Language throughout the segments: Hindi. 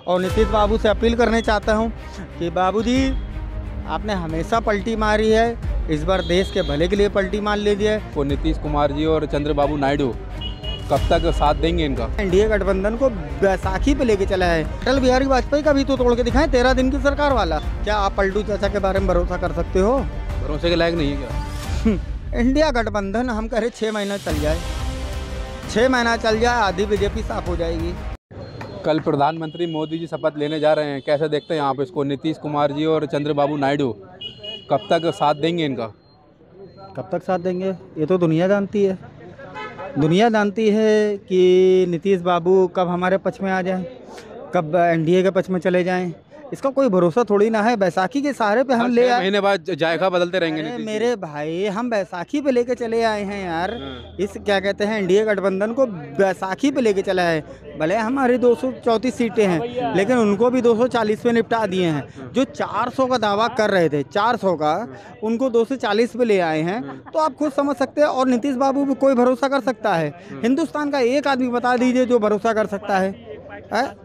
और नीतीश बाबू से अपील करने चाहता हूँ कि बाबूजी आपने हमेशा पलटी मारी है, इस बार देश के भले के लिए पलटी मार लीजिए। वो नीतीश कुमार जी और चंद्रबाबू नायडू कब तक साथ देंगे इनका? एनडीए गठबंधन को बैसाखी पे लेके चला है। अटल बिहारी वाजपेयी का भी तो तोड़ के दिखाएं, 13 दिन की सरकार वाला। क्या आप पलटू चाचा के बारे में भरोसा कर सकते हो? भरोसे के लायक नहीं है क्या? इंडिया गठबंधन हम कह रहे 6 महीना चल जाए, 6 महीना चल जाए, आधी बीजेपी साफ हो जाएगी। कल प्रधानमंत्री मोदी जी शपथ लेने जा रहे हैं, कैसे देखते हैं आप इसको? नीतीश कुमार जी और चंद्रबाबू नायडू कब तक साथ देंगे इनका? कब तक साथ देंगे ये तो दुनिया जानती है। दुनिया जानती है कि नीतीश बाबू कब हमारे पक्ष में आ जाएं, कब एनडीए के पक्ष में चले जाएं। इसका कोई भरोसा थोड़ी ना है। बैसाखी के सहारे पे हम ले आए, महीने बाद जायका बदलते रहेंगे नीतीश जी। मेरे भाई हम बैसाखी पे लेके चले आए हैं यार। इस क्या कहते हैं एनडीए गठबंधन को बैसाखी पे लेके चला है। भले हमारी 234 सीटें हैं, लेकिन उनको भी 240 पे निपटा दिए हैं। जो 400 का दावा कर रहे थे, 400 का, उनको 240 पे ले आए हैं। तो आप खुद समझ सकते हैं। और नीतीश बाबू भी कोई भरोसा कर सकता है? हिंदुस्तान का एक आदमी बता दीजिए जो भरोसा कर सकता है?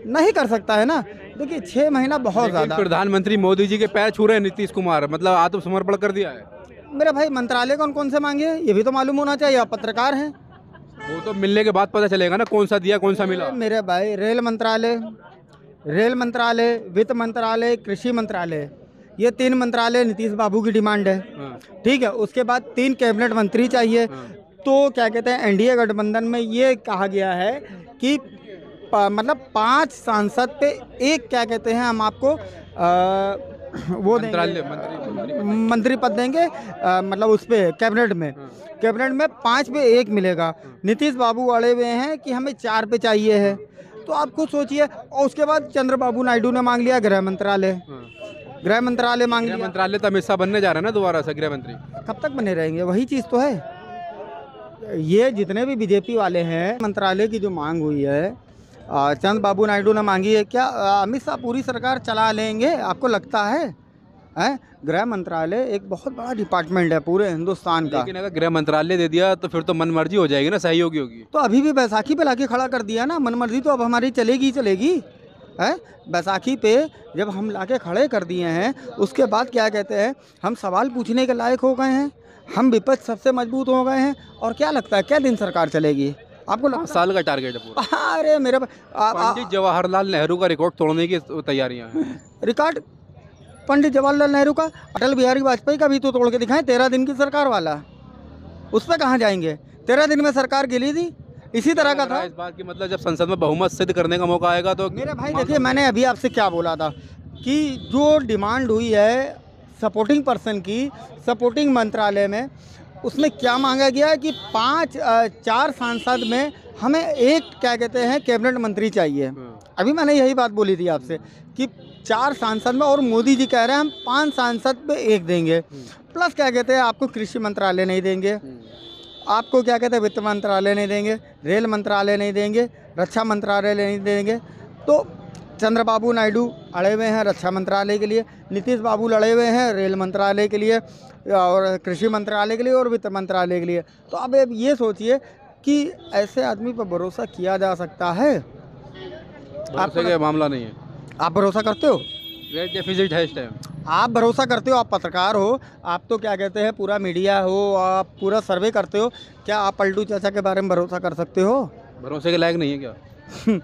नहीं कर सकता है ना। देखिए 6 महीना बहुत ज़्यादा। प्रधानमंत्री मोदी जी के पैर छू रहे हैं नीतीश कुमार, मतलब आत्मसमर्पण कर दिया है। मेरे भाई मंत्रालय कौन कौन से मांगे ये भी तो मालूम होना चाहिए। आप पत्रकार हैं। वो तो मिलने के बाद पता चलेगा ना कौन सा दिया कौन सा मिला। मेरे भाई रेल मंत्रालय, वित्त मंत्रालय, कृषि मंत्रालय, ये 3 मंत्रालय नीतीश बाबू की डिमांड है। ठीक है। उसके बाद 3 कैबिनेट मंत्री चाहिए। तो क्या कहते हैं एनडीए गठबंधन में ये कहा गया है कि मतलब 5 सांसद पे एक क्या कहते हैं हम आपको वो मंत्री पद देंगे। मतलब उस पे कैबिनेट में 5 पे 1 मिलेगा। नीतीश बाबू अड़े हुए हैं कि हमें 4 पे चाहिए है। तो आप खुद सोचिए। और उसके बाद चंद्रबाबू नायडू ने मांग लिया गृह मंत्रालय मांग लिया। मंत्रालय तो हिस्सा बनने जा रहा है ना दोबारा से गृह मंत्री। कब तक बने रहेंगे? वही चीज़ तो है। ये जितने भी बीजेपी वाले हैं, मंत्रालय की जो मांग हुई है चंद्रबाबू नायडू ने मांगी है, क्या अमित शाह पूरी सरकार चला लेंगे? आपको लगता है? गृह मंत्रालय एक बहुत बड़ा डिपार्टमेंट है पूरे हिंदुस्तान का। लेकिन अगर गृह मंत्रालय दे दिया तो फिर तो मनमर्जी हो जाएगी ना, सहयोगी होगी। तो अभी भी बैसाखी पे लाके खड़ा कर दिया ना। मनमर्जी तो अब हमारी चलेगी है। बैसाखी पे जब हम लाके खड़े कर दिए हैं, उसके बाद क्या कहते हैं हम सवाल पूछने के लायक हो गए हैं, हम विपक्ष सबसे मजबूत हो गए हैं। और क्या लगता है क्या दिन सरकार चलेगी? आपको 5 साल का टारगेट है पूरा। अरे मेरे पंडित जवाहरलाल नेहरू का रिकॉर्ड तोड़ने की तैयारियां हैं। रिकॉर्ड पंडित जवाहरलाल नेहरू का, अटल बिहारी वाजपेयी का भी तो तोड़ के दिखाएं, 13 दिन की सरकार वाला। उस पर कहाँ जाएंगे? 13 दिन में सरकार गिरी थी। इसी तरह का था इस बात की, मतलब जब संसद में बहुमत सिद्ध करने का मौका आएगा तो। मेरे भाई देखिए, मैंने अभी आपसे क्या बोला था कि जो डिमांड हुई है सपोर्टिंग पर्सन की, सपोर्टिंग मंत्रालय में, उसमें क्या मांगा गया है कि 4 सांसद में हमें एक क्या कहते हैं कैबिनेट मंत्री चाहिए। अभी मैंने यही बात बोली थी आपसे कि 4 सांसद में, और मोदी जी कह रहे हैं हम 5 सांसद पे 1 देंगे। प्लस क्या कहते हैं आपको कृषि मंत्रालय नहीं देंगे, आपको क्या कहते हैं वित्त मंत्रालय नहीं देंगे, रेल मंत्रालय नहीं देंगे, रक्षा मंत्रालय नहीं देंगे। तो चंद्रबाबू नायडू अड़े हुए हैं रक्षा मंत्रालय के लिए, नीतीश बाबू लड़े हुए हैं रेल मंत्रालय के लिए और कृषि मंत्रालय के लिए और वित्त मंत्रालय के लिए। तो अब ये सोचिए कि ऐसे आदमी पर भरोसा किया जा सकता है? आपका मामला नहीं है। आप भरोसा करते हो? ग्रेट डेफिसिट है इस टाइम। आप भरोसा करते हो? आप पत्रकार हो, आप तो क्या कहते हैं पूरा मीडिया हो, आप पूरा सर्वे करते हो। क्या आप पलटू चाचा के बारे में भरोसा कर सकते हो? भरोसे के लायक नहीं है क्या?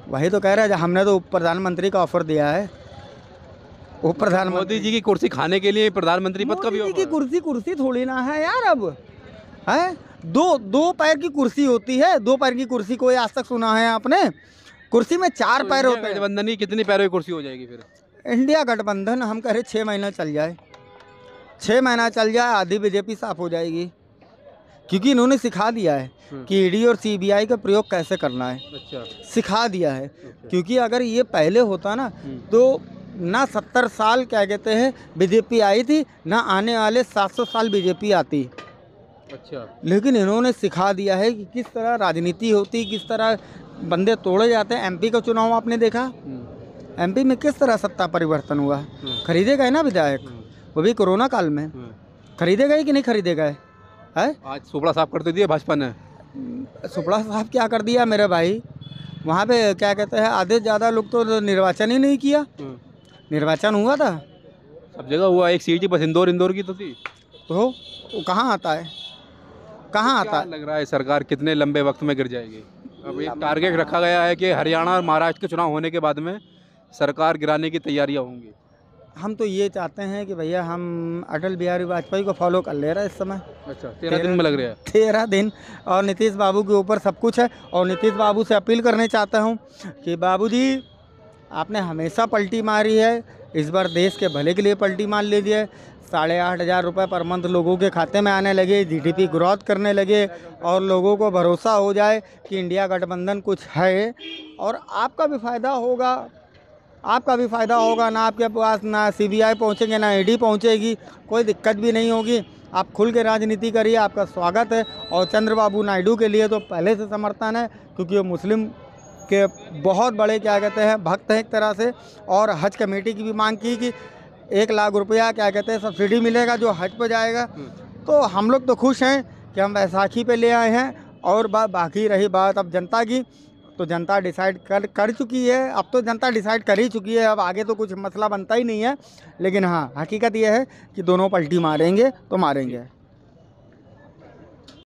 वही तो कह रहा है। हमने तो प्रधानमंत्री का ऑफर दिया है। वो प्रधानमंत्री मोदी जी की कुर्सी खाने के लिए प्रधानमंत्री पद का भी मोदी जी की कुर्सी थोड़ी ना है यार। अब है दो पैर की कुर्सी होती है। 2 पैर की कुर्सी कोई आज तक सुना है आपने? कुर्सी में 4 पैर होते हैं। गठबंधन की कितनी पैरों की कुर्सी हो जाएगी फिर? इंडिया गठबंधन हम कह रहे 6 महीना चल जाए, 6 महीना चल जाए, आधी बीजेपी साफ हो जाएगी। क्योंकि इन्होंने सिखा दिया है कि ईडी और सीबीआई का प्रयोग कैसे करना है। अच्छा। सिखा दिया है। क्योंकि अगर ये पहले होता ना तो ना 70 साल क्या कहते हैं बीजेपी आई थी, ना आने वाले 700 साल बीजेपी आती। अच्छा। लेकिन इन्होंने सिखा दिया है कि किस तरह राजनीति होती, किस तरह बंदे तोड़े जाते हैं। एमपी का चुनाव आपने देखा, एमपी में किस तरह सत्ता परिवर्तन हुआ। खरीदे गए ना विधायक, वो भी कोरोना काल में। खरीदे गए कि नहीं खरीदे गए? है आज सुपड़ा साफ कर दिया भाजपा ने। सुपड़ा साफ क्या कर दिया मेरे भाई? वहाँ पे क्या कहते हैं, आधे से ज़्यादा लोग तो निर्वाचन ही नहीं किया। निर्वाचन हुआ था सब जगह हुआ, एक सीट ही बस इंदौर की तो थी। तो वो कहाँ आता है, कहाँ आता क्या है? लग रहा है सरकार कितने लंबे वक्त में गिर जाएगी? अब एक टारगेट रखा गया है कि हरियाणा और महाराष्ट्र के चुनाव होने के बाद में सरकार गिराने की तैयारियां होंगी। हम तो ये चाहते हैं कि भैया हम अटल बिहारी वाजपेयी को फॉलो कर ले रहे हैं इस समय। अच्छा, 13 दिन में लग रहा है। 13 दिन, और नीतीश बाबू के ऊपर सब कुछ है। और नीतीश बाबू से अपील करने चाहता हूँ कि बाबूजी, आपने हमेशा पलटी मारी है, इस बार देश के भले के लिए पलटी मार लीजिए। 8,500 रुपये पर मंथ लोगों के खाते में आने लगे, जीडीपी ग्रोथ करने लगे, और लोगों को भरोसा हो जाए कि इंडिया गठबंधन कुछ है, और आपका भी फ़ायदा होगा, आपका भी फ़ायदा होगा। ना आपके पास ना सीबीआई पहुंचेंगे, ना ईडी पहुंचेगी, कोई दिक्कत भी नहीं होगी। आप खुल के राजनीति करिए, आपका स्वागत है। और चंद्रबाबू नायडू के लिए तो पहले से समर्थन है, क्योंकि वो मुस्लिम के बहुत बड़े क्या कहते हैं भक्त हैं एक तरह से। और हज कमेटी की भी मांग की कि 1 लाख रुपया क्या कहते हैं सब्सिडी मिलेगा जो हज पे जाएगा। तो हम लोग तो खुश हैं कि हम बैसाखी पे ले आए हैं। और बाकी रही बात अब जनता की, तो जनता डिसाइड कर चुकी है। अब तो जनता डिसाइड कर ही चुकी है, अब आगे तो कुछ मसला बनता ही नहीं है। लेकिन हाँ, हकीकत यह है कि दोनों पलटी मारेंगे तो मारेंगे।